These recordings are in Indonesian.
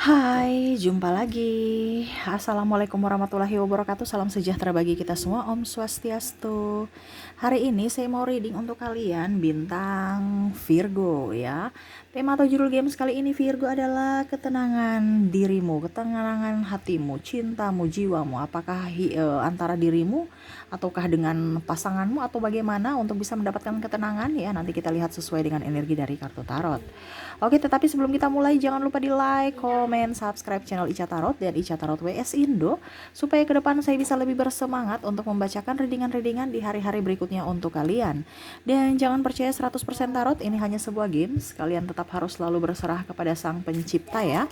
Hai, jumpa lagi. Assalamualaikum warahmatullahi wabarakatuh. Salam sejahtera bagi kita semua. Om Swastiastu. Hari ini saya mau reading untuk kalian bintang Virgo ya. Tema atau judul game kali ini Virgo adalah ketenangan dirimu, ketenangan hatimu, cintamu, jiwamu. Apakah antara dirimu ataukah dengan pasanganmu atau bagaimana untuk bisa mendapatkan ketenangan ya? Nanti kita lihat sesuai dengan energi dari kartu tarot. Oke, tetapi sebelum kita mulai jangan lupa di like, komen, subscribe channel Ica Tarot dan Ica Tarot WS Indo supaya ke depan saya bisa lebih bersemangat untuk membacakan readingan-readingan di hari-hari berikutnya untuk kalian. Dan jangan percaya 100% tarot, ini hanya sebuah games. Kalian tetap harus selalu berserah kepada Sang Pencipta ya.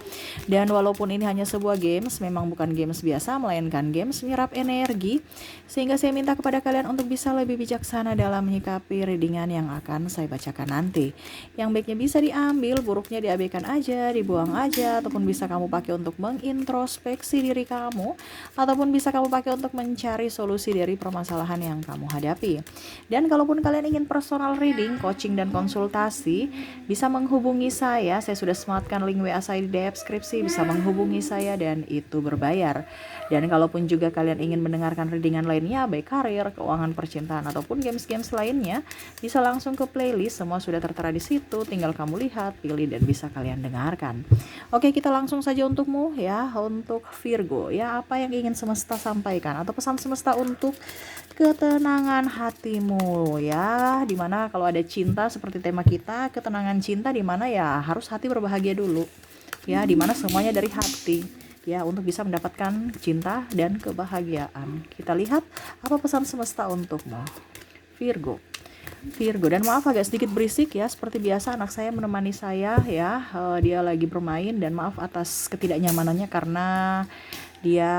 Dan walaupun ini hanya sebuah games, memang bukan games biasa melainkan games menyerap energi, sehingga saya minta kepada kalian untuk bisa lebih bijaksana dalam menyikapi readingan yang akan saya bacakan nanti. Yang baiknya bisa diambil, buruknya diabaikan aja, dibuang aja, ataupun bisa kamu pakai untuk mengintrospeksi diri kamu, ataupun bisa kamu pakai untuk mencari solusi dari permasalahan yang kamu hadapi. Dan kalaupun kalian ingin personal reading, coaching dan konsultasi, bisa menghubungi saya sudah sematkan link WA saya di deskripsi, bisa menghubungi saya dan itu berbayar. Dan kalaupun juga kalian ingin mendengarkan readingan lainnya, baik karir, keuangan, percintaan, ataupun games-games lainnya, bisa langsung ke playlist, semua sudah tertera di situ, tinggal kamu lihat, pilih dan bisa kalian dengarkan. Oke, kita langsung saja untukmu ya, untuk Virgo ya, apa yang ingin semesta sampaikan atau pesan semesta untuk ketenangan hatimu ya, dimana kalau ada cinta seperti tema kita, ketenangan cinta, dimana ya harus hati berbahagia dulu ya, dimana semuanya dari hati ya, untuk bisa mendapatkan cinta dan kebahagiaan. Kita lihat apa pesan semesta untukmu Virgo. Dan maaf agak sedikit berisik ya, seperti biasa anak saya menemani saya ya, dia lagi bermain, dan maaf atas ketidaknyamanannya karena dia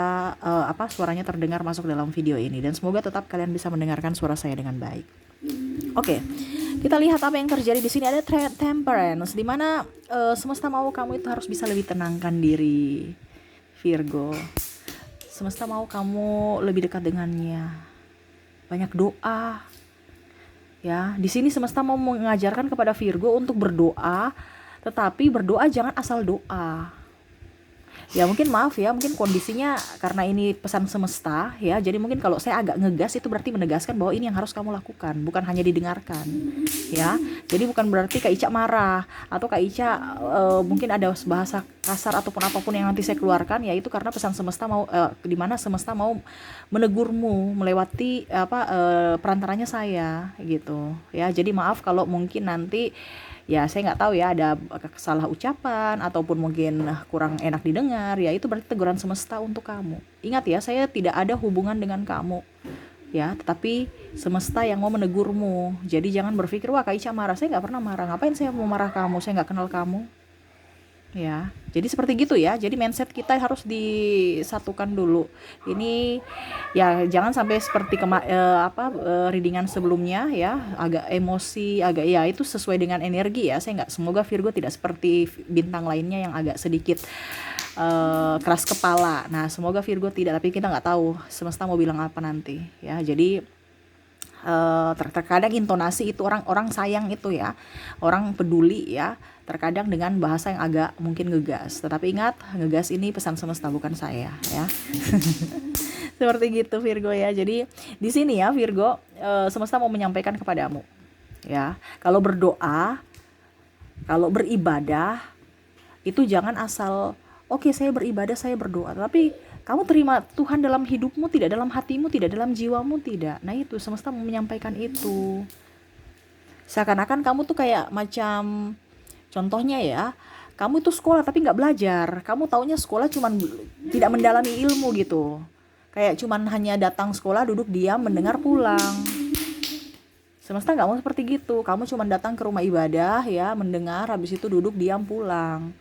suaranya terdengar masuk dalam video ini, dan semoga tetap kalian bisa mendengarkan suara saya dengan baik. Oke, kita lihat apa yang terjadi di sini. Ada temperance, di mana semesta mau kamu itu harus bisa lebih tenangkan diri Virgo. Semesta mau kamu lebih dekat dengannya, banyak doa. Ya, di sini semesta mau mengajarkan kepada Virgo untuk berdoa, tetapi berdoa jangan asal doa. Ya mungkin maaf ya, mungkin kondisinya karena ini pesan semesta ya, jadi mungkin kalau saya agak ngegas itu berarti menegaskan bahwa ini yang harus kamu lakukan, bukan hanya didengarkan ya. Jadi bukan berarti Kak Ica marah atau Kak Ica mungkin ada bahasa kasar ataupun apapun yang nanti saya keluarkan, ya itu karena pesan semesta mau di mana semesta mau menegurmu melewati perantaranya saya gitu ya. Jadi maaf kalau mungkin nanti ya saya nggak tahu ya, ada salah ucapan ataupun mungkin kurang enak didengar, ya itu berarti teguran semesta untuk kamu. Ingat ya, saya tidak ada hubungan dengan kamu ya, tetapi semesta yang mau menegurmu. Jadi jangan berpikir wah Kak Ica marah, saya nggak pernah marah, ngapain saya mau marah kamu, saya nggak kenal kamu ya. Jadi seperti gitu ya, jadi mindset kita harus disatukan dulu ini ya, jangan sampai seperti readingan sebelumnya ya, agak emosi, agak ya itu sesuai dengan energi ya. Saya nggak, semoga Virgo tidak seperti bintang lainnya yang agak sedikit keras kepala. Nah semoga Virgo tidak, tapi kita nggak tahu semesta mau bilang apa nanti ya. Jadi terkadang intonasi itu orang sayang itu ya, orang peduli ya, terkadang dengan bahasa yang agak mungkin ngegas, tetapi ingat, ngegas ini pesan semesta bukan saya ya. Seperti gitu Virgo ya. Jadi di sini ya Virgo, semesta mau menyampaikan kepadamu ya, kalau berdoa, kalau beribadah itu jangan asal oke, saya beribadah, saya berdoa, tapi kamu terima Tuhan dalam hidupmu tidak, dalam hatimu tidak, dalam jiwamu tidak. Nah itu semesta mau menyampaikan itu. Seakan-akan kamu tuh kayak macam, contohnya ya, kamu itu sekolah tapi nggak belajar. Kamu taunya sekolah cuman tidak mendalami ilmu gitu. Kayak cuman hanya datang sekolah, duduk diam, mendengar, pulang. Semesta nggak mau seperti gitu. Kamu cuman datang ke rumah ibadah ya, mendengar, habis itu duduk diam, pulang.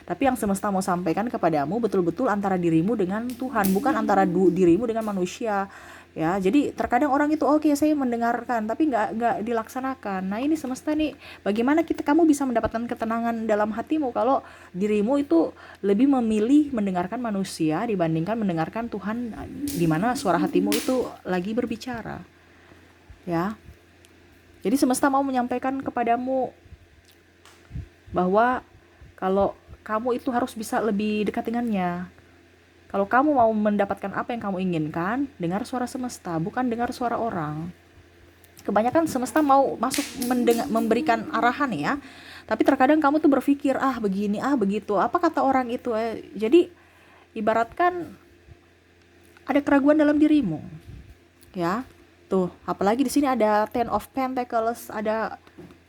Tapi yang semesta mau sampaikan kepadamu betul-betul antara dirimu dengan Tuhan, bukan antara dirimu dengan manusia. Ya, jadi terkadang orang itu oke, saya mendengarkan, tapi nggak dilaksanakan. Nah ini semesta nih, bagaimana kamu bisa mendapatkan ketenangan dalam hatimu kalau dirimu itu lebih memilih mendengarkan manusia dibandingkan mendengarkan Tuhan, di mana suara hatimu itu lagi berbicara. Ya, jadi semesta mau menyampaikan kepadamu bahwa kalau kamu itu harus bisa lebih dekat dengannya. Kalau kamu mau mendapatkan apa yang kamu inginkan, dengar suara semesta, bukan dengar suara orang. Kebanyakan semesta mau masuk memberikan arahan ya, tapi terkadang kamu tuh berpikir begini, begitu, apa kata orang itu. Jadi ibaratkan ada keraguan dalam dirimu, ya. Tuh, apalagi di sini ada Ten of Pentacles, ada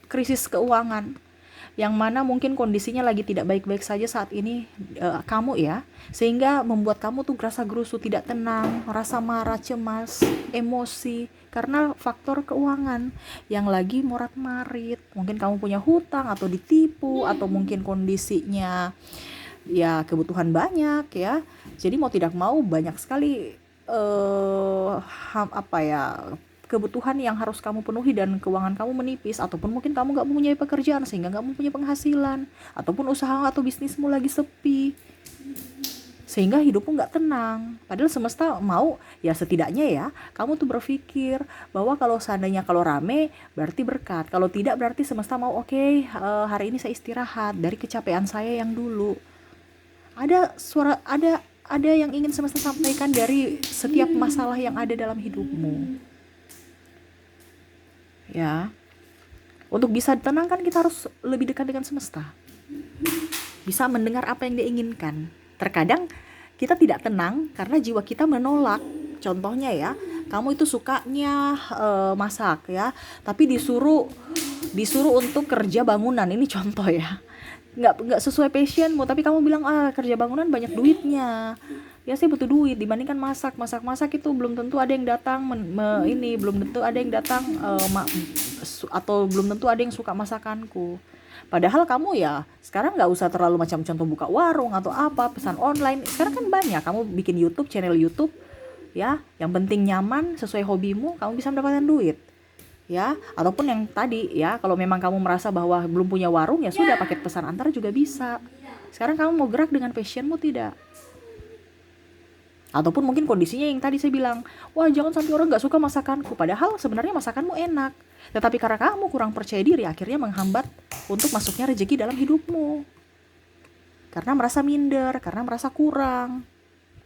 krisis keuangan, yang mana mungkin kondisinya lagi tidak baik-baik saja saat ini, kamu ya, sehingga membuat kamu tuh gerasa gerusu, tidak tenang, rasa marah, cemas, emosi, karena faktor keuangan yang lagi morat-marit. Mungkin kamu punya hutang atau ditipu, atau mungkin kondisinya ya kebutuhan banyak ya, jadi mau tidak mau banyak sekali kebutuhan yang harus kamu penuhi dan keuangan kamu menipis, ataupun mungkin kamu gak mempunyai pekerjaan sehingga gak mempunyai penghasilan, ataupun usaha atau bisnismu lagi sepi sehingga hidupmu gak tenang. Padahal semesta mau ya setidaknya ya kamu tuh berpikir bahwa kalau seandainya kalau rame berarti berkat, kalau tidak berarti semesta mau hari ini saya istirahat dari kecapean saya yang dulu. Ada yang ingin semesta sampaikan dari setiap masalah yang ada dalam hidupmu. Ya, untuk bisa tenang kan kita harus lebih dekat dengan semesta, bisa mendengar apa yang dia inginkan. Terkadang kita tidak tenang karena jiwa kita menolak. Contohnya ya, kamu itu sukanya masak ya, tapi disuruh untuk kerja bangunan, ini contoh ya, nggak sesuai passionmu, tapi kamu bilang kerja bangunan banyak duitnya. Ya saya butuh duit dibandingkan masak itu belum tentu ada yang datang belum tentu ada yang datang atau belum tentu ada yang suka masakanku. Padahal kamu ya sekarang nggak usah terlalu macam contoh buka warung atau apa, pesan online sekarang kan banyak, kamu bikin channel YouTube ya, yang penting nyaman sesuai hobimu, kamu bisa mendapatkan duit ya. Ataupun yang tadi ya, kalau memang kamu merasa bahwa belum punya warung, ya sudah paket pesan antar juga bisa. Sekarang kamu mau gerak dengan passionmu tidak? Ataupun mungkin kondisinya yang tadi saya bilang, wah jangan sampai orang gak suka masakanku, padahal sebenarnya masakanmu enak, tetapi karena kamu kurang percaya diri akhirnya menghambat untuk masuknya rezeki dalam hidupmu, karena merasa minder, karena merasa kurang.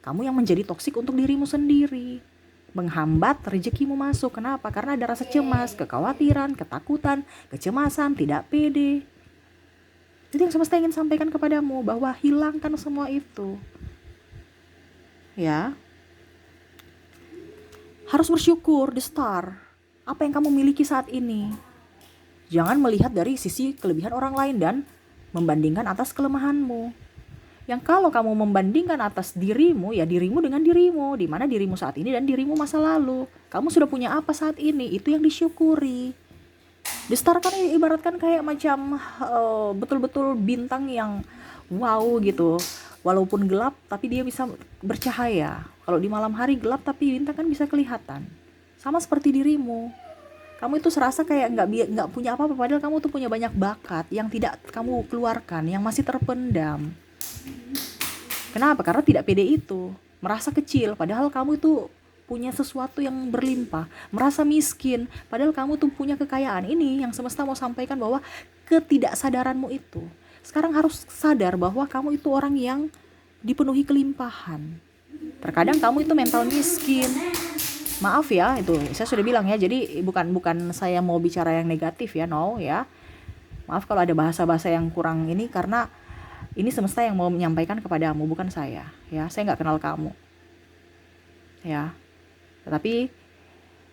Kamu yang menjadi toksik untuk dirimu sendiri, menghambat rezekimu masuk. Kenapa? Karena ada rasa cemas, kekhawatiran, ketakutan, kecemasan, tidak pede. Jadi yang semesta ingin sampaikan kepadamu bahwa hilangkan semua itu. Ya, harus bersyukur, the star, apa yang kamu miliki saat ini. Jangan melihat dari sisi kelebihan orang lain dan membandingkan atas kelemahanmu. Yang kalau kamu membandingkan atas dirimu, ya dirimu dengan dirimu, di mana dirimu saat ini dan dirimu masa lalu. Kamu sudah punya apa saat ini, itu yang disyukuri. The star kan ibaratkan kayak macam betul-betul bintang yang wow gitu. Walaupun gelap tapi dia bisa bercahaya. Kalau di malam hari gelap tapi bintang kan bisa kelihatan. Sama seperti dirimu, kamu itu serasa kayak nggak punya apa-apa, padahal kamu tuh punya banyak bakat yang tidak kamu keluarkan, yang masih terpendam. Kenapa? Karena tidak pede itu, merasa kecil padahal kamu itu punya sesuatu yang berlimpah, merasa miskin padahal kamu tuh punya kekayaan. Ini yang semesta mau sampaikan, bahwa ketidaksadaranmu itu sekarang harus sadar bahwa kamu itu orang yang dipenuhi kelimpahan. Terkadang kamu itu mental miskin. Maaf ya, itu saya sudah bilang ya, jadi bukan saya mau bicara yang negatif ya, no ya. Maaf kalau ada bahasa-bahasa yang kurang ini, karena ini semesta yang mau menyampaikan kepadamu, bukan saya ya. Saya nggak kenal kamu ya, tetapi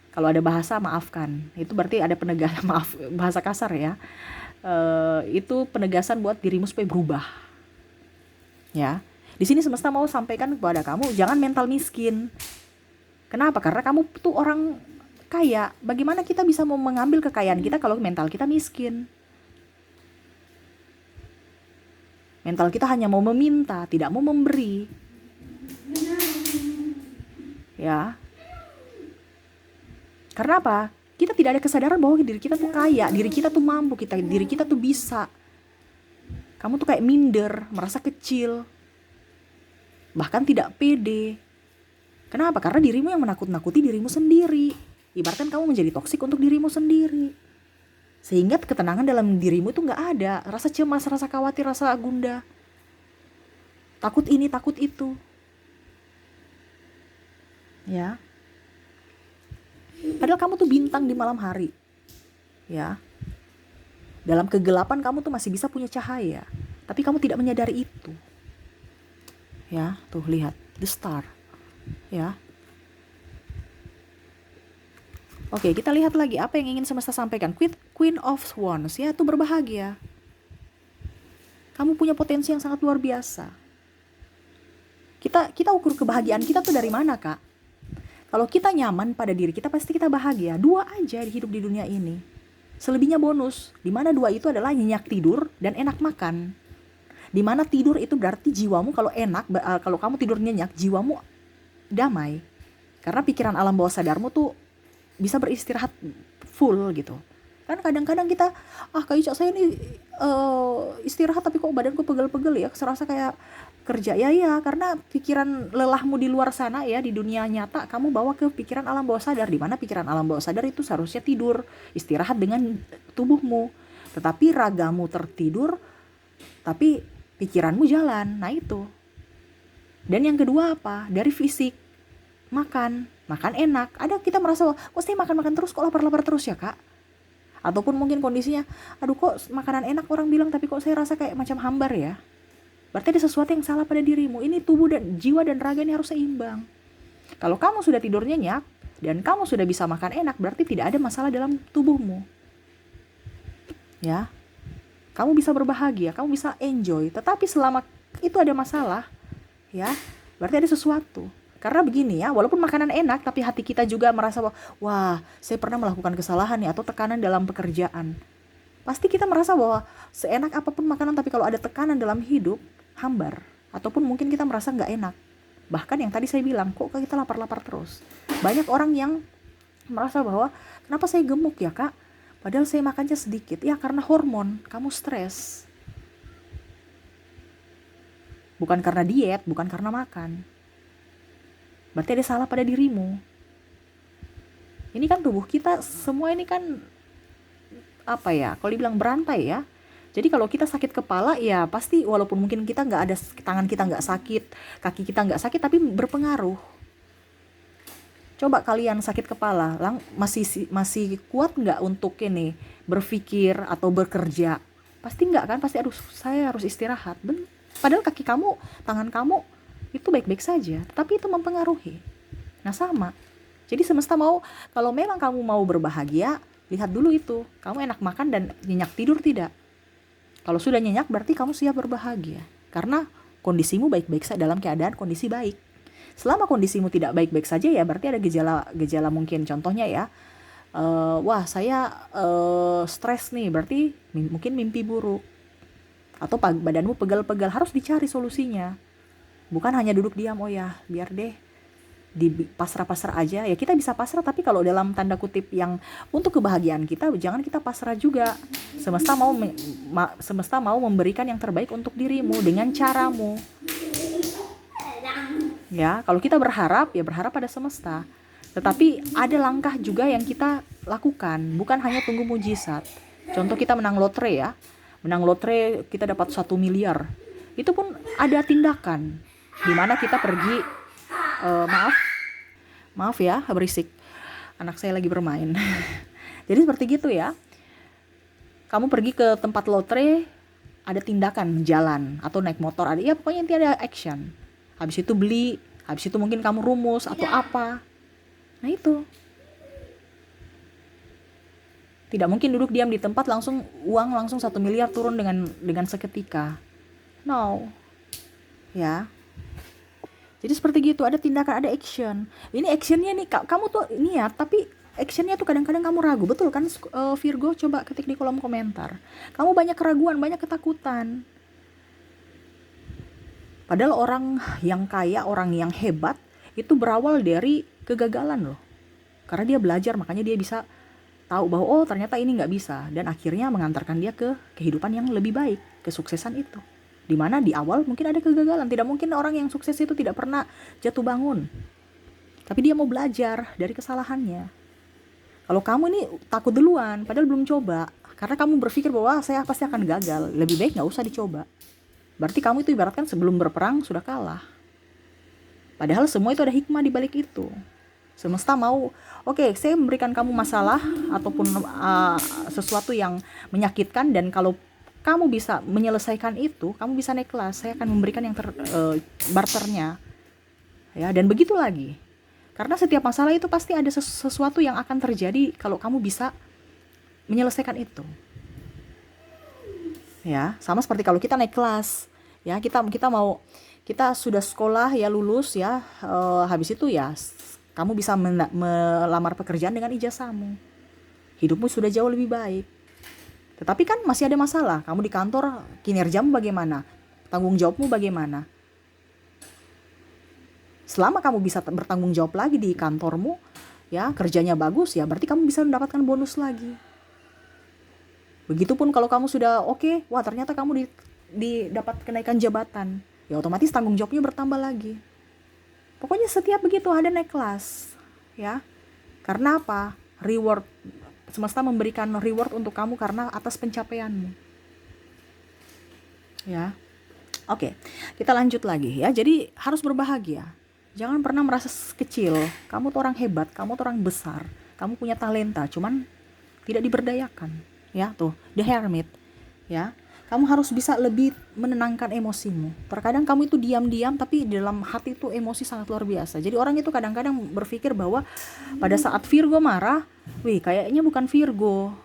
kalau ada bahasa maafkan, itu berarti ada penegasan. Maaf bahasa kasar ya, itu penegasan buat dirimu supaya berubah ya. Di sini semesta mau sampaikan kepada kamu, jangan mental miskin. Kenapa? Karena kamu tuh orang kaya. Bagaimana kita bisa mau mengambil kekayaan kita kalau mental kita miskin? Mental kita hanya mau meminta, tidak mau memberi. Ya. Karena apa? Kita tidak ada kesadaran bahwa diri kita tuh kaya, diri kita tuh mampu, diri kita tuh bisa. Kamu tuh kayak minder, merasa kecil, bahkan tidak pede. Kenapa? Karena dirimu yang menakut-nakuti dirimu sendiri. Ibaratkan kamu menjadi toksik untuk dirimu sendiri, sehingga ketenangan dalam dirimu itu gak ada. Rasa cemas, rasa khawatir, rasa gundah. takut ini, takut itu. Ya. Padahal kamu tuh bintang di malam hari. Ya. Dalam kegelapan kamu tuh masih bisa punya cahaya, tapi kamu tidak menyadari itu. Ya, tuh lihat, the star. Ya. Oke, kita lihat lagi apa yang ingin semesta sampaikan. Queen of Wands, ya, tuh berbahagia. Kamu punya potensi yang sangat luar biasa. Kita ukur kebahagiaan kita tuh dari mana, Kak? Kalau kita nyaman pada diri kita, pasti kita bahagia. 2 aja hidup di dunia ini. Selebihnya bonus. Dimana 2 itu adalah nyenyak tidur dan enak makan. Dimana tidur itu berarti jiwamu kalau enak, kalau kamu tidur nyenyak, jiwamu damai. Karena pikiran alam bawah sadarmu tuh bisa beristirahat full gitu. Kan kadang-kadang kita, kayak saya ini istirahat tapi kok badanku pegel-pegel ya, serasa kayak kerja. Ya, karena pikiran lelahmu di luar sana ya, di dunia nyata, kamu bawa ke pikiran alam bawah sadar, di mana pikiran alam bawah sadar itu seharusnya tidur, istirahat dengan tubuhmu. Tetapi ragamu tertidur, tapi pikiranmu jalan. Nah itu. Dan yang kedua apa? Dari fisik. Makan enak. Ada kita merasa, kok saya makan terus, kok lapar terus ya, Kak? Ataupun mungkin kondisinya, aduh kok makanan enak orang bilang, tapi kok saya rasa kayak macam hambar ya. Berarti ada sesuatu yang salah pada dirimu. Ini tubuh dan jiwa dan raga ini harus seimbang. Kalau kamu sudah tidur nyenyak dan kamu sudah bisa makan enak, berarti tidak ada masalah dalam tubuhmu. Ya. Kamu bisa berbahagia, kamu bisa enjoy. Tetapi selama itu ada masalah, ya, berarti ada sesuatu. Karena begini ya, walaupun makanan enak, tapi hati kita juga merasa, wah, saya pernah melakukan kesalahan nih, atau tekanan dalam pekerjaan. Pasti kita merasa bahwa seenak apapun makanan, tapi kalau ada tekanan dalam hidup, hambar. Ataupun mungkin kita merasa nggak enak. Bahkan yang tadi saya bilang, kok kita lapar-lapar terus. Banyak orang yang merasa bahwa, kenapa saya gemuk ya, Kak? Padahal saya makannya sedikit. Ya karena hormon, kamu stres. Bukan karena diet, bukan karena makan. Berarti ada salah pada dirimu. Ini kan tubuh kita semua ini kan apa ya? Kalau dibilang berantai ya. Jadi kalau kita sakit kepala ya pasti walaupun mungkin kita nggak ada, tangan kita nggak sakit, kaki kita nggak sakit, tapi berpengaruh. Coba kalian sakit kepala, masih kuat nggak untuk ini berpikir atau bekerja? Pasti nggak kan? Pasti aduh saya harus istirahat. Padahal kaki kamu, tangan kamu itu baik-baik saja, tapi itu mempengaruhi. Nah sama. Jadi semesta mau, kalau memang kamu mau berbahagia, lihat dulu itu, kamu enak makan dan nyenyak tidur tidak. Kalau sudah nyenyak berarti kamu siap berbahagia. Karena kondisimu baik-baik saja, dalam keadaan kondisi baik. Selama kondisimu tidak baik-baik saja ya berarti ada gejala mungkin. Contohnya ya, wah saya stres nih, berarti mungkin mimpi buruk. Atau badanmu pegal-pegal, harus dicari solusinya. Bukan hanya duduk diam, oh ya biar deh di pasrah-pasrah aja. Ya kita bisa pasrah, tapi kalau dalam tanda kutip yang untuk kebahagiaan kita, jangan kita pasrah juga. Semesta mau memberikan yang terbaik untuk dirimu dengan caramu. Ya, kalau kita berharap, ya berharap pada semesta. Tetapi ada langkah juga yang kita lakukan, bukan hanya tunggu mujizat. Contoh kita menang lotre ya. Menang lotre kita dapat 1 miliar. Itu pun ada tindakan. Dimana kita pergi, maaf ya berisik, anak saya lagi bermain. Jadi seperti gitu ya, kamu pergi ke tempat lotre, ada tindakan jalan atau naik motor, ada ya pokoknya intinya ada action. Habis itu beli, habis itu mungkin kamu rumus atau apa. Nah itu tidak mungkin duduk diam di tempat langsung 1 miliar turun dengan seketika. No ya. Jadi seperti gitu, ada tindakan, ada action. Ini actionnya nih, kamu tuh niat, tapi actionnya tuh kadang-kadang kamu ragu. Betul kan Virgo? Coba ketik di kolom komentar. Kamu banyak keraguan, banyak ketakutan. Padahal orang yang kaya, orang yang hebat, itu berawal dari kegagalan loh. Karena dia belajar, makanya dia bisa tahu bahwa oh ternyata ini gak bisa. Dan akhirnya mengantarkan dia ke kehidupan yang lebih baik, kesuksesan itu. Dimana di awal mungkin ada kegagalan. Tidak mungkin orang yang sukses itu tidak pernah jatuh bangun. Tapi dia mau belajar dari kesalahannya. Kalau kamu ini takut duluan, padahal belum coba. Karena kamu berpikir bahwa saya pasti akan gagal. Lebih baik gak usah dicoba. Berarti kamu itu ibaratkan sebelum berperang sudah kalah. Padahal semua itu ada hikmah di balik itu. Semesta mau, oke, saya memberikan kamu masalah ataupun sesuatu yang menyakitkan, dan kalau kamu bisa menyelesaikan itu, kamu bisa naik kelas. Saya akan memberikan yang barternya. Ya, dan begitu lagi. Karena setiap masalah itu pasti ada sesuatu yang akan terjadi kalau kamu bisa menyelesaikan itu. Ya, sama seperti kalau kita naik kelas. Ya, kita sudah sekolah ya, lulus ya, habis itu ya kamu bisa melamar pekerjaan dengan ijazahmu. Hidupmu sudah jauh lebih baik. Tetapi kan masih ada masalah. Kamu di kantor, kinerjamu bagaimana? Tanggung jawabmu bagaimana? Selama kamu bisa bertanggung jawab lagi di kantormu, ya, kerjanya bagus, ya berarti kamu bisa mendapatkan bonus lagi. Begitupun kalau kamu sudah oke, wah ternyata kamu dapat kenaikan jabatan, ya otomatis tanggung jawabnya bertambah lagi. Pokoknya setiap begitu ada naik kelas, ya. Karena apa? Reward, semesta memberikan reward untuk kamu karena atas pencapaianmu. Ya. Oke, kita lanjut lagi ya. Jadi harus berbahagia. Jangan pernah merasa kecil. Kamu tuh orang hebat, kamu tuh orang besar. Kamu punya talenta, cuman tidak diberdayakan. Ya, tuh, The Hermit. Ya. Kamu harus bisa lebih menenangkan emosimu. Terkadang kamu itu diam-diam, tapi di dalam hati itu emosi sangat luar biasa. Jadi orang itu kadang-kadang berpikir bahwa pada saat Virgo marah, wih kayaknya bukan Virgo.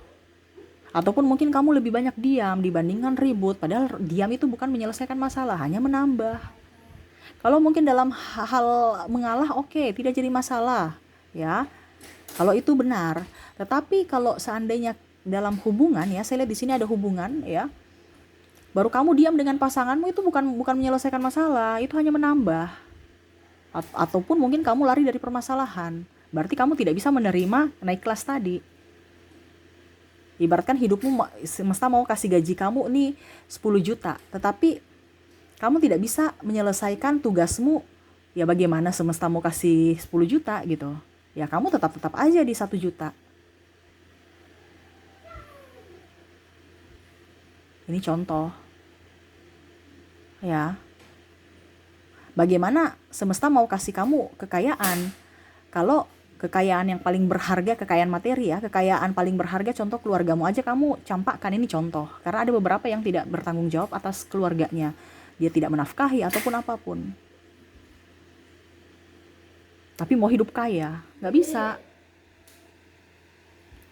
Ataupun mungkin kamu lebih banyak diam dibandingkan ribut. Padahal diam itu bukan menyelesaikan masalah, hanya menambah. Kalau mungkin dalam hal mengalah, oke, tidak jadi masalah. Ya, kalau itu benar. Tetapi kalau seandainya dalam hubungan, ya, saya lihat di sini ada hubungan, ya. Baru kamu diam dengan pasanganmu, itu bukan menyelesaikan masalah, itu hanya menambah. Ataupun mungkin kamu lari dari permasalahan. Berarti kamu tidak bisa menerima naik kelas tadi. Ibaratkan hidupmu, semesta mau kasih gaji kamu nih 10 juta, tetapi kamu tidak bisa menyelesaikan tugasmu. Ya bagaimana semesta mau kasih 10 juta gitu. Ya kamu tetap aja di 1 juta. Ini contoh. Ya. Bagaimana semesta mau kasih kamu kekayaan kalau kekayaan yang paling berharga, kekayaan materi ya, kekayaan paling berharga contoh keluargamu aja kamu campakkan, ini contoh. Karena ada beberapa yang tidak bertanggung jawab atas keluarganya. Dia tidak menafkahi ataupun apapun. Tapi mau hidup kaya, nggak bisa.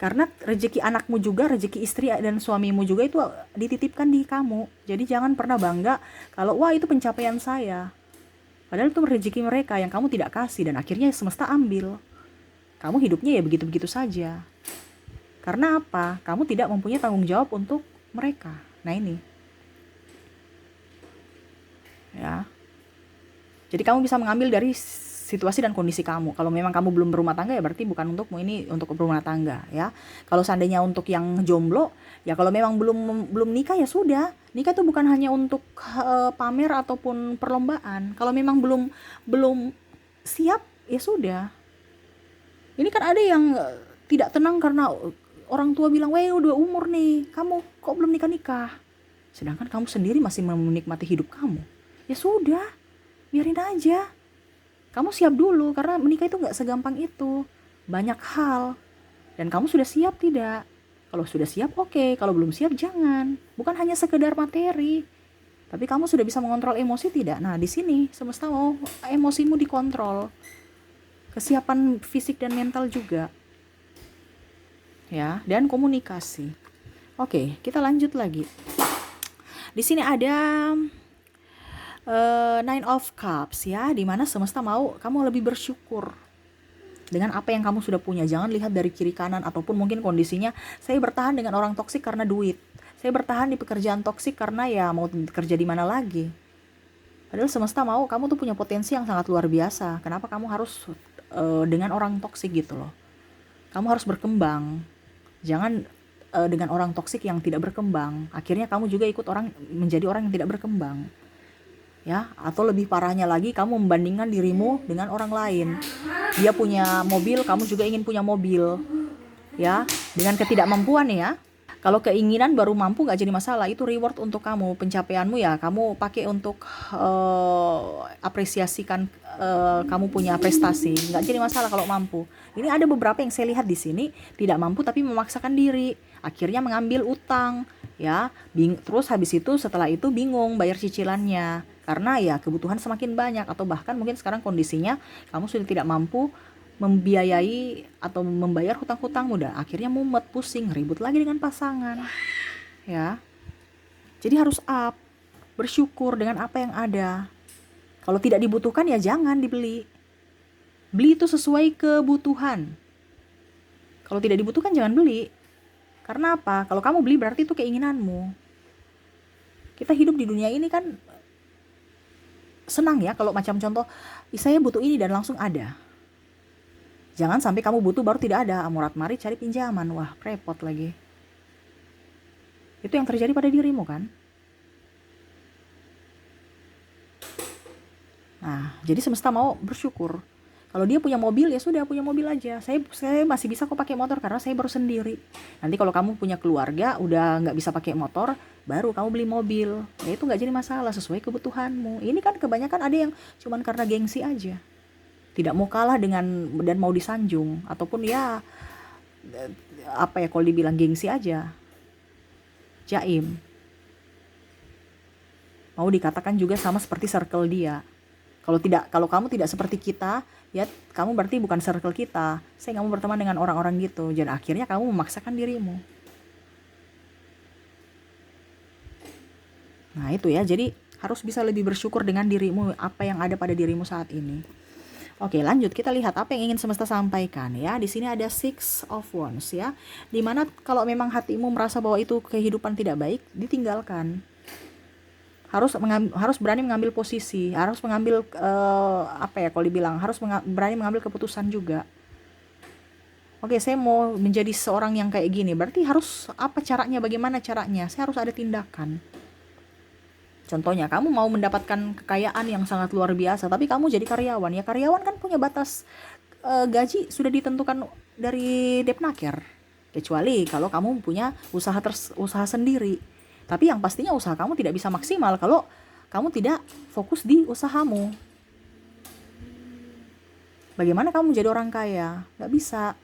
Karena rezeki anakmu juga, rezeki istri dan suamimu juga itu dititipkan di kamu. Jadi jangan pernah bangga kalau wah itu pencapaian saya. Padahal itu rezeki mereka yang kamu tidak kasih, dan akhirnya semesta ambil. Kamu hidupnya ya begitu-begitu saja. Karena apa? Kamu tidak mempunyai tanggung jawab untuk mereka. Nah ini. Ya. Jadi kamu bisa mengambil dari situasi dan kondisi kamu. Kalau memang kamu belum berumah tangga, ya berarti bukan untukmu, ini untuk berumah tangga ya. Kalau seandainya untuk yang jomblo, ya kalau memang belum nikah ya sudah. Nikah itu bukan hanya untuk pamer ataupun perlombaan. Kalau memang belum siap, ya sudah. Ini kan ada yang tidak tenang karena orang tua bilang, "Weh, udah umur nih, kamu kok belum nikah-nikah?" Sedangkan kamu sendiri masih menikmati hidup kamu. Ya sudah, biarin aja. Kamu siap dulu, karena menikah itu gak segampang itu. Banyak hal. Dan kamu sudah siap tidak? Kalau sudah siap, oke. Kalau belum siap, jangan. Bukan hanya sekedar materi. Tapi kamu sudah bisa mengontrol emosi tidak? Nah, di sini semesta mau emosimu dikontrol. Kesiapan fisik dan mental juga. Ya, dan komunikasi. Oke, kita lanjut lagi. Di sini ada Nine of Cups ya, dimana semesta mau kamu lebih bersyukur dengan apa yang kamu sudah punya. Jangan lihat dari kiri kanan ataupun mungkin kondisinya saya bertahan dengan orang toksik karena duit, saya bertahan di pekerjaan toksik karena ya mau kerja di mana lagi. Padahal semesta mau kamu tuh punya potensi yang sangat luar biasa. Kenapa kamu harus dengan orang toksik gitu loh? Kamu harus berkembang. Jangan dengan orang toksik yang tidak berkembang. Akhirnya kamu juga ikut menjadi orang yang tidak berkembang. Ya, atau lebih parahnya lagi kamu membandingkan dirimu dengan orang lain. Dia punya mobil, kamu juga ingin punya mobil. Ya, dengan ketidakmampuan ya. Kalau keinginan baru mampu nggak jadi masalah, itu reward untuk kamu, pencapaianmu ya kamu pakai untuk apresiasikan kamu punya prestasi, nggak jadi masalah kalau mampu. Ini ada beberapa yang saya lihat di sini tidak mampu tapi memaksakan diri, akhirnya mengambil utang, ya, terus habis itu setelah itu bingung bayar cicilannya karena ya kebutuhan semakin banyak atau bahkan mungkin sekarang kondisinya kamu sudah tidak mampu membiayai atau membayar hutang-hutang mudah, akhirnya mumet, pusing, ribut lagi dengan pasangan, ya. Jadi harus up, bersyukur dengan apa yang ada. Kalau tidak dibutuhkan ya jangan dibeli. Beli itu sesuai kebutuhan. Kalau tidak dibutuhkan jangan beli. Karena apa? Kalau kamu beli berarti itu keinginanmu. Kita hidup di dunia ini kan senang ya kalau macam contoh, saya butuh ini dan langsung ada. Jangan sampai kamu butuh baru tidak ada, amurat mari cari pinjaman, wah repot lagi. Itu yang terjadi pada dirimu kan? Nah, jadi semesta mau bersyukur. Kalau dia punya mobil ya sudah punya mobil aja. Saya masih bisa kok pakai motor karena saya baru sendiri. Nanti kalau kamu punya keluarga udah nggak bisa pakai motor, baru kamu beli mobil. Ya itu nggak jadi masalah sesuai kebutuhanmu. Ini kan kebanyakan ada yang cuman karena gengsi aja. Tidak mau kalah dengan dan mau disanjung ataupun ya apa ya kalau dibilang gengsi aja, jaim, mau dikatakan juga sama seperti circle dia. Kalau kamu tidak seperti kita, ya kamu berarti bukan circle kita. Saya nggak mau berteman dengan orang-orang gitu. Dan akhirnya kamu memaksakan dirimu. Nah itu ya, jadi harus bisa lebih bersyukur dengan dirimu, apa yang ada pada dirimu saat ini. Oke, lanjut kita lihat apa yang ingin semesta sampaikan ya. Di sini ada Six of Wands ya. Dimana kalau memang hatimu merasa bahwa itu kehidupan tidak baik, ditinggalkan. Harus berani mengambil posisi, harus mengambil apa ya kalau dibilang, harus berani mengambil keputusan juga. Oke, saya mau menjadi seorang yang kayak gini, berarti harus apa caranya, bagaimana caranya? Saya harus ada tindakan. Contohnya, kamu mau mendapatkan kekayaan yang sangat luar biasa, tapi kamu jadi karyawan. Ya karyawan kan punya batas gaji sudah ditentukan dari Depnaker. Kecuali kalau kamu punya usaha sendiri. Tapi yang pastinya usaha kamu tidak bisa maksimal kalau kamu tidak fokus di usahamu. Bagaimana kamu menjadi orang kaya? Gak bisa.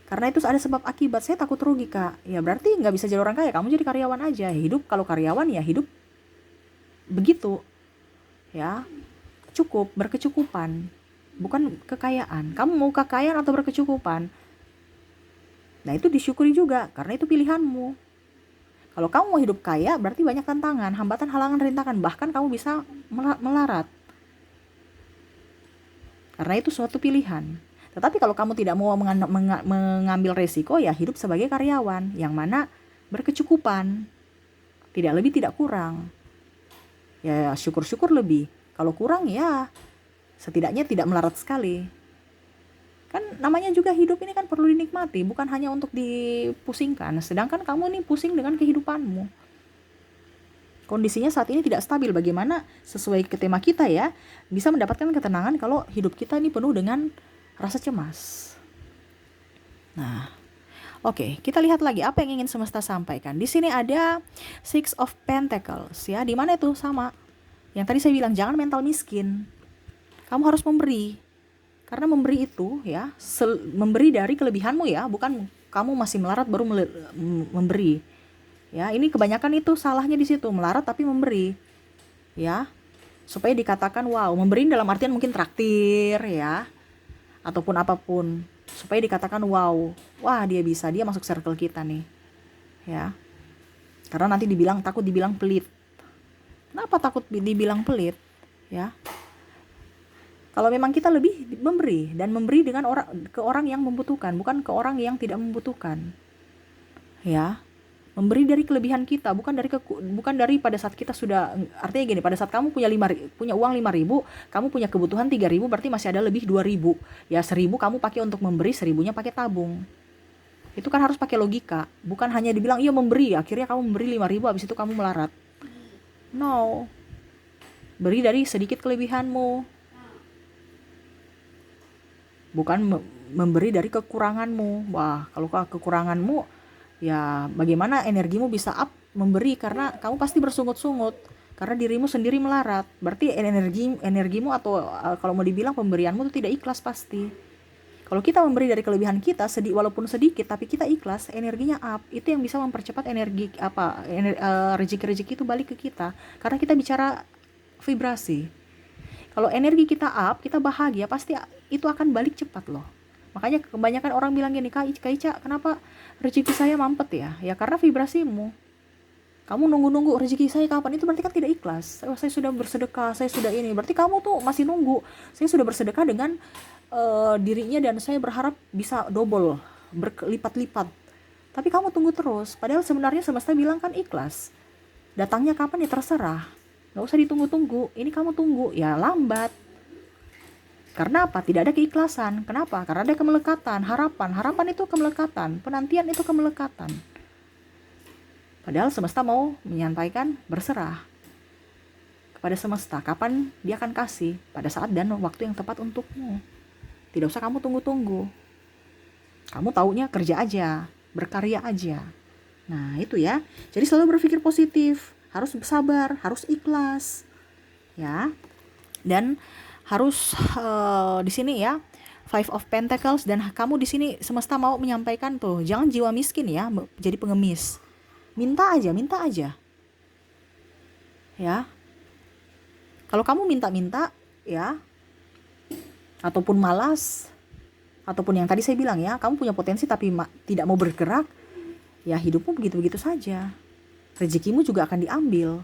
Karena itu ada sebab akibat. Saya takut rugi kak. Ya berarti nggak bisa jadi orang kaya. Kamu jadi karyawan aja. Hidup kalau karyawan ya hidup begitu. Ya cukup, berkecukupan. Bukan kekayaan. Kamu mau kekayaan atau berkecukupan? Nah itu disyukuri juga. Karena itu pilihanmu. Kalau kamu mau hidup kaya berarti banyak tantangan, hambatan, halangan, rintangan. Bahkan kamu bisa melarat. Karena itu suatu pilihan. Tetapi kalau kamu tidak mau mengambil resiko, ya hidup sebagai karyawan, yang mana berkecukupan, tidak lebih tidak kurang. Ya syukur-syukur lebih. Kalau kurang ya setidaknya tidak melarat sekali. Kan namanya juga hidup ini kan perlu dinikmati, bukan hanya untuk dipusingkan. Sedangkan kamu ini pusing dengan kehidupanmu. Kondisinya saat ini tidak stabil. Bagaimana sesuai ke tema kita ya, bisa mendapatkan ketenangan kalau hidup kita ini penuh dengan rasa cemas. Nah, oke, kita lihat lagi apa yang ingin semesta sampaikan. Di sini ada Six of Pentacles ya. Di mana itu sama yang tadi saya bilang, jangan mental miskin. Kamu harus memberi. Karena memberi itu ya, memberi dari kelebihanmu ya, bukan kamu masih melarat baru memberi. Ya, ini kebanyakan itu salahnya di situ, melarat tapi memberi. Ya. Supaya dikatakan wow, memberi dalam artian mungkin traktir ya. Ataupun apapun, supaya dikatakan wow, wah dia bisa, dia masuk circle kita nih ya. Karena nanti takut dibilang pelit. Kenapa takut dibilang pelit ya? Kalau memang kita lebih memberi, dan memberi dengan ke orang yang membutuhkan, bukan ke orang yang tidak membutuhkan ya. Memberi dari kelebihan kita, bukan dari pada saat kita sudah, artinya gini, pada saat kamu punya uang 5.000, kamu punya kebutuhan 3.000, berarti masih ada lebih 2.000. Ya 1.000 kamu pakai untuk memberi, 1.000-nya pakai tabung. Itu kan harus pakai logika, bukan hanya dibilang iya memberi, akhirnya kamu memberi 5.000, habis itu kamu melarat. No. Beri dari sedikit kelebihanmu. Bukan memberi dari kekuranganmu. Wah, kalau kekuranganmu Ya, bagaimana energimu bisa up memberi, karena kamu pasti bersungut-sungut karena dirimu sendiri melarat. Berarti energimu atau kalau mau dibilang pemberianmu itu tidak ikhlas pasti. Kalau kita memberi dari kelebihan kita, walaupun sedikit tapi kita ikhlas, energinya up. Itu yang bisa mempercepat rezeki-rezeki itu balik ke kita. Karena kita bicara vibrasi. Kalau energi kita up, kita bahagia, pasti itu akan balik cepat loh. Makanya kebanyakan orang bilang gini, Kak Ica, kenapa rezeki saya mampet ya? Ya karena vibrasimu. Kamu nunggu-nunggu rezeki saya kapan, itu berarti kan tidak ikhlas. Saya sudah bersedekah, saya sudah ini. Berarti kamu tuh masih nunggu. Saya sudah bersedekah dengan dirinya dan saya berharap bisa double, berlipat-lipat. Tapi kamu tunggu terus. Padahal sebenarnya semesta bilang kan ikhlas. Datangnya kapan ya terserah. Gak usah ditunggu-tunggu. Ini kamu tunggu, ya lambat. Karena apa? Tidak ada keikhlasan. Kenapa? Karena ada kemelekatan, harapan. Harapan itu kemelekatan, penantian itu kemelekatan. Padahal semesta mau menyampaikan berserah kepada semesta. Kapan dia akan kasih? Pada saat dan waktu yang tepat untukmu. Tidak usah kamu tunggu-tunggu. Kamu taunya kerja aja, berkarya aja. Nah itu ya. Jadi selalu berpikir positif. Harus bersabar, harus ikhlas. Ya. Dan harus di sini ya. Five of Pentacles, dan kamu di sini semesta mau menyampaikan tuh, jangan jiwa miskin ya, jadi pengemis. Minta aja. Ya. Kalau kamu minta-minta ya, ataupun malas, ataupun yang tadi saya bilang ya, kamu punya potensi tapi tidak mau bergerak, ya hidupmu begitu-begitu saja. Rezekimu juga akan diambil.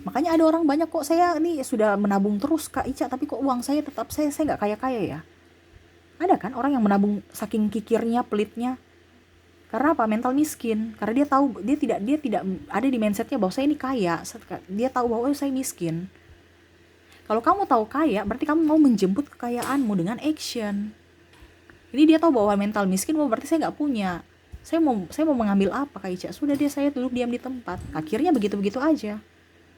Makanya ada orang banyak, kok saya ini sudah menabung terus Kak Ica, tapi kok uang saya tetap saya nggak kaya-kaya ya. Ada kan orang yang menabung saking kikirnya, pelitnya. Karena apa? Mental miskin. Karena dia tahu dia tidak ada di mindsetnya bahwa saya ini kaya. Dia tahu bahwa saya miskin. Kalau kamu tahu kaya, berarti kamu mau menjemput kekayaanmu dengan action. Ini dia tahu bahwa mental miskin, berarti saya nggak punya. Saya mau mengambil apa Kak Ica? Sudah dia, saya duduk diam di tempat. Akhirnya begitu-begitu aja.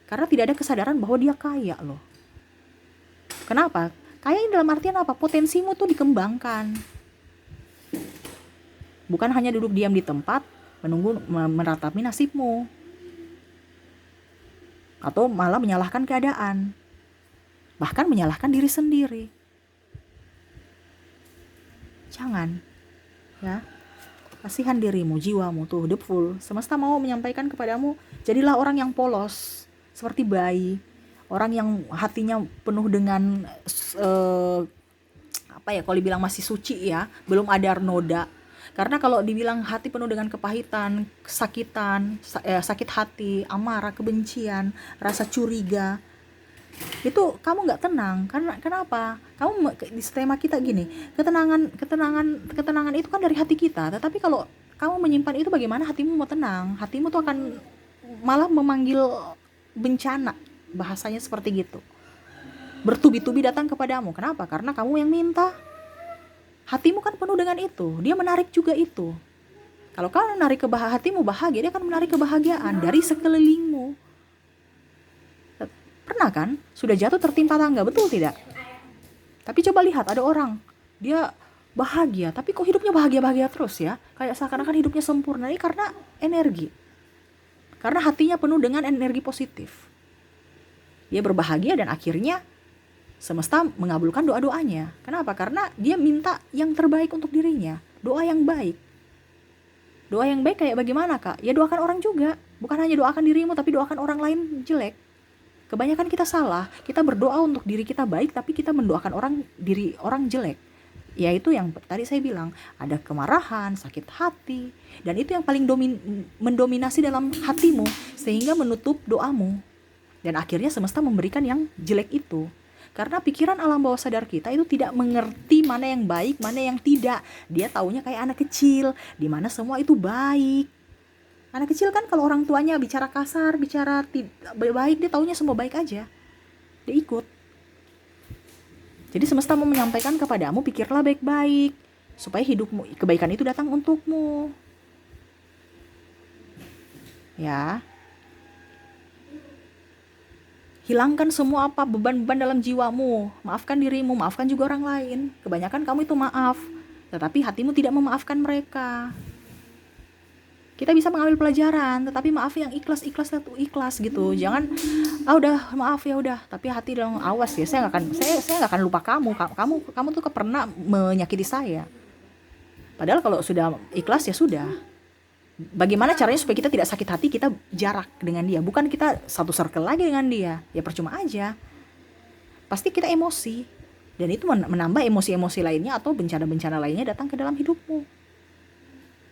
Karena tidak ada kesadaran bahwa dia kaya loh. Kenapa? Kaya ini dalam artian apa? Potensimu tuh dikembangkan. Bukan hanya duduk diam di tempat menunggu meratapi nasibmu, atau malah menyalahkan keadaan, bahkan menyalahkan diri sendiri. Jangan ya. Kasihan dirimu, jiwamu tuh full. Semesta mau menyampaikan kepadamu, jadilah orang yang polos seperti bayi, orang yang hatinya penuh dengan kalau dibilang masih suci ya, belum ada noda. Karena kalau dibilang hati penuh dengan kepahitan, kesakitan, sakit hati, amarah, kebencian, rasa curiga, itu kamu nggak tenang. Karena kenapa? Kamu di tema kita gini, ketenangan itu kan dari hati kita. Tetapi kalau kamu menyimpan itu, bagaimana hatimu mau tenang? Hatimu tuh akan malah memanggil bencana, bahasanya seperti gitu. Bertubi-tubi datang kepadamu. Kenapa? Karena kamu yang minta. Hatimu kan penuh dengan itu, dia menarik juga itu. Kalau kau menarik hatimu bahagia, dia akan menarik kebahagiaan dari sekelilingmu. Pernah kan? Sudah jatuh tertimpa tangga, betul tidak? Tapi coba lihat, ada orang, dia bahagia, tapi kok hidupnya bahagia-bahagia terus ya? Kayak seakan-akan hidupnya sempurna. Ini karena energi. Karena hatinya penuh dengan energi positif. Dia berbahagia dan akhirnya semesta mengabulkan doa-doanya. Kenapa? Karena dia minta yang terbaik untuk dirinya. Doa yang baik. Doa yang baik kayak bagaimana Kak? Ya doakan orang juga. Bukan hanya doakan dirimu, tapi doakan orang lain jelek. Kebanyakan kita salah. Kita berdoa untuk diri kita baik, tapi kita mendoakan orang jelek. Yaitu yang tadi saya bilang, ada kemarahan, sakit hati. Dan itu yang paling mendominasi dalam hatimu, sehingga menutup doamu. Dan akhirnya semesta memberikan yang jelek itu. Karena pikiran alam bawah sadar kita itu tidak mengerti mana yang baik, mana yang tidak. Dia taunya kayak anak kecil, di mana semua itu baik. Anak kecil kan kalau orang tuanya bicara kasar, bicara baik, dia taunya semua baik aja. Dia ikut. Jadi semesta mau menyampaikan kepadamu, pikirlah baik-baik, supaya hidupmu, kebaikan itu datang untukmu. Ya. Hilangkan semua beban-beban dalam jiwamu. Maafkan dirimu, maafkan juga orang lain. Kebanyakan kamu itu maaf, tetapi hatimu tidak memaafkan mereka. Kita bisa mengambil pelajaran, tetapi maaf yang ikhlas itu ikhlas gitu. Jangan udah maaf ya udah, tapi hati dong awas ya. Saya nggak akan lupa kamu. Kamu tuh pernah menyakiti saya. Padahal kalau sudah ikhlas ya sudah. Bagaimana caranya supaya kita tidak sakit hati, kita jarak dengan dia. Bukan kita satu circle lagi dengan dia. Ya percuma aja. Pasti kita emosi. Dan itu menambah emosi-emosi lainnya atau bencana-bencana lainnya datang ke dalam hidupmu.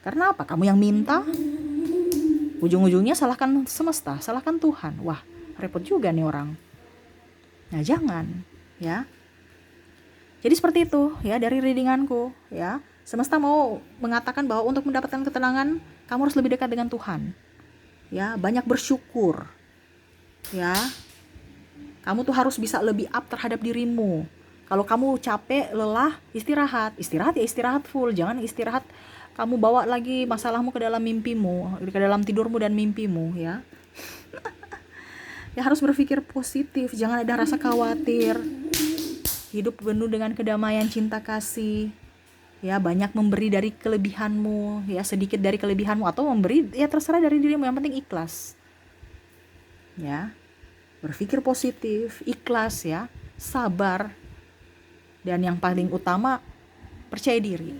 Karena apa? Kamu yang minta, ujung-ujungnya salahkan semesta, salahkan Tuhan. Wah, repot juga nih orang. Nah, jangan, ya. Jadi seperti itu, ya, dari readinganku, ya. Semesta mau mengatakan bahwa untuk mendapatkan ketenangan, kamu harus lebih dekat dengan Tuhan. Ya, banyak bersyukur. Ya. Kamu tuh harus bisa lebih up terhadap dirimu. Kalau kamu capek, lelah, istirahat. Istirahat ya istirahat full, jangan istirahat kamu bawa lagi masalahmu ke dalam mimpimu, ke dalam tidurmu dan mimpimu, ya. Ya harus berpikir positif, jangan ada rasa khawatir. Hidup penuh dengan kedamaian, cinta kasih. Ya, banyak memberi dari kelebihanmu, ya, sedikit dari kelebihanmu atau memberi ya terserah dari dirimu, yang penting ikhlas. Ya. Berpikir positif, ikhlas ya, sabar. Dan yang paling utama, percaya diri.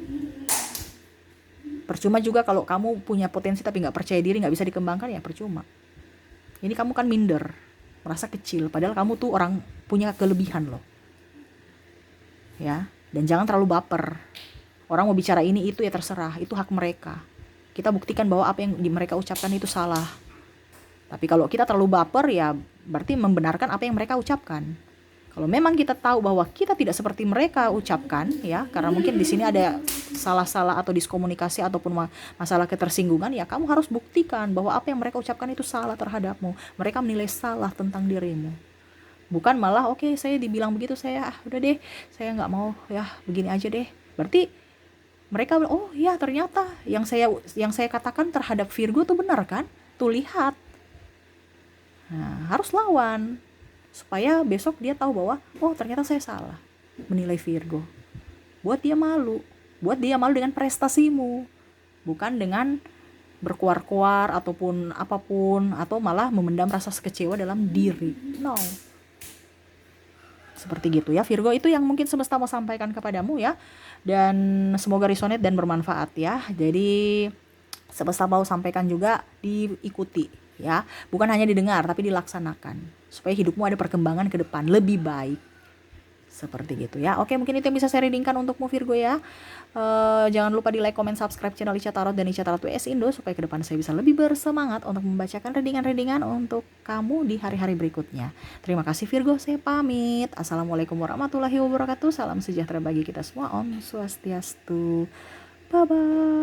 Percuma juga kalau kamu punya potensi tapi nggak percaya diri, nggak bisa dikembangkan, ya percuma. Ini kamu kan minder, merasa kecil, padahal kamu tuh orang punya kelebihan loh. Ya, dan jangan terlalu baper. Orang mau bicara ini itu ya terserah, itu hak mereka. Kita buktikan bahwa apa yang mereka ucapkan itu salah. Tapi kalau kita terlalu baper, ya berarti membenarkan apa yang mereka ucapkan. Kalau memang kita tahu bahwa kita tidak seperti mereka ucapkan, ya, karena mungkin di sini ada salah-salah atau diskomunikasi ataupun masalah ketersinggungan, ya kamu harus buktikan bahwa apa yang mereka ucapkan itu salah terhadapmu. Mereka menilai salah tentang dirimu. Bukan malah oke, saya dibilang begitu, saya udah deh, saya nggak mau, ya begini aja deh. Berarti mereka oh ya ternyata yang saya katakan terhadap Virgo tuh benar kan? Tuh lihat. Nah, harus lawan. Supaya besok dia tahu bahwa oh ternyata saya salah menilai Virgo. Buat dia malu dengan prestasimu, bukan dengan berkuar-kuar ataupun apapun, atau malah memendam rasa kecewa dalam diri. No, seperti gitu ya Virgo. Itu yang mungkin semesta mau sampaikan kepadamu ya, dan semoga resonate dan bermanfaat ya. Jadi semesta mau sampaikan juga diikuti ya, bukan hanya didengar tapi dilaksanakan supaya hidupmu ada perkembangan ke depan lebih baik, seperti gitu ya. Oke, mungkin itu yang bisa saya readingkan untukmu Virgo ya. Jangan lupa di like, comment, subscribe channel Ica Tarot dan Ica Tarot WS Indo supaya ke depan saya bisa lebih bersemangat untuk membacakan readingan-readingan untuk kamu di hari-hari berikutnya. Terima kasih Virgo, saya pamit. Assalamualaikum warahmatullahi wabarakatuh. Salam sejahtera bagi kita semua. Om Swastiastu. Bye bye.